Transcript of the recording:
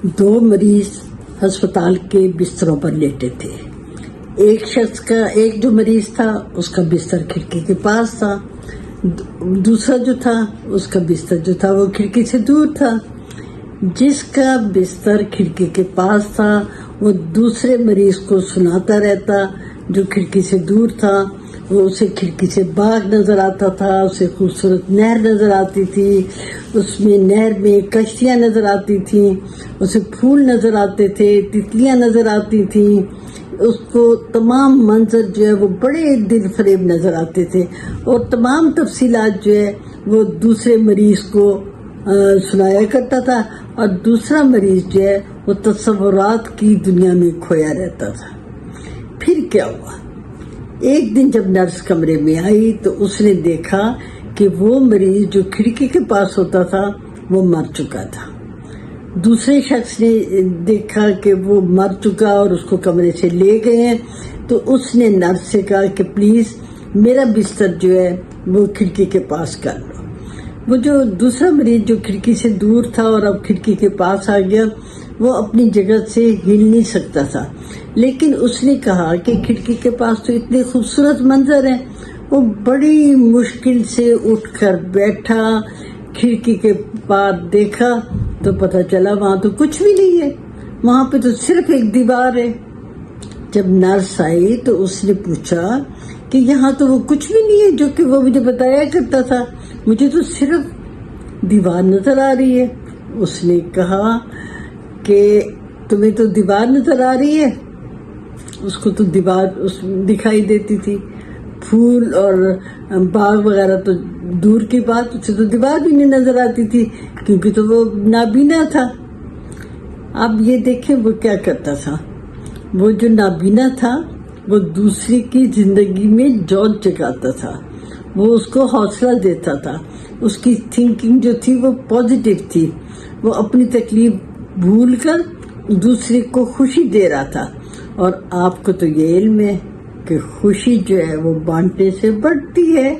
دو مریض ہسپتال کے بستروں پر لیٹے تھے۔ ایک جو مریض تھا اس کا بستر کھڑکی کے پاس تھا، دوسرا جو تھا اس کا بستر جو تھا وہ کھڑکی سے دور تھا۔ جس کا بستر کھڑکی کے پاس تھا وہ دوسرے مریض کو سناتا رہتا، جو کھڑکی سے دور تھا وہ اسے کھڑکی سے باغ نظر آتا تھا، اسے خوبصورت نہر نظر آتی تھی، اس میں نہر میں کشتیاں نظر آتی تھیں، اسے پھول نظر آتے تھے، تتلیاں نظر آتی تھیں، اس کو تمام منظر جو ہے وہ بڑے دل فریب نظر آتے تھے، اور تمام تفصیلات جو ہے وہ دوسرے مریض کو سنایا کرتا تھا، اور دوسرا مریض جو ہے وہ تصورات کی دنیا میں کھویا رہتا تھا۔ پھر کیا ہوا؟ ایک دن جب نرس کمرے میں آئی تو اس نے دیکھا کہ وہ مریض جو کھڑکی کے پاس ہوتا تھا وہ مر چکا تھا۔ دوسرے شخص نے دیکھا کہ وہ مر چکا اور اس کو کمرے سے لے گئے ہیں، تو اس نے نرس سے کہا کہ پلیز میرا بستر جو ہے وہ کھڑکی کے پاس کر لو۔ وہ جو دوسرا مریض جو کھڑکی سے دور تھا اور اب کھڑکی کے پاس آ گیا، وہ اپنی جگہ سے ہل نہیں سکتا تھا، لیکن اس نے کہا کہ کھڑکی کے پاس تو اتنے خوبصورت منظر ہیں۔ وہ بڑی مشکل سے اٹھ کر بیٹھا، کھڑکی کے پار دیکھا تو پتہ چلا وہاں تو کچھ بھی نہیں ہے، وہاں پہ تو صرف ایک دیوار ہے۔ جب نرس آئی تو اس نے پوچھا کہ یہاں تو وہ کچھ بھی نہیں ہے جو کہ وہ مجھے بتایا کرتا تھا، مجھے تو صرف دیوار نظر آ رہی ہے۔ اس نے کہا کہ تمہیں تو دیوار نظر آ رہی ہے، اس کو تو دیوار دکھائی دیتی تھی، پھول اور باغ وغیرہ تو دور کی بات، اسے تو دیوار بھی نہیں نظر آتی تھی کیونکہ تو وہ نابینا تھا۔ اب یہ دیکھیں وہ کیا کرتا تھا، وہ جو نابینا تھا وہ دوسرے کی زندگی میں جوش جگاتا تھا، وہ اس کو حوصلہ دیتا تھا، اس کی تھنکنگ جو تھی وہ پازیٹیو تھی، وہ اپنی تکلیف بھول کر دوسرے کو خوشی دے رہا تھا۔ اور آپ کو تو یہ علم ہے کہ خوشی جو ہے وہ بانٹنے سے بڑھتی ہے۔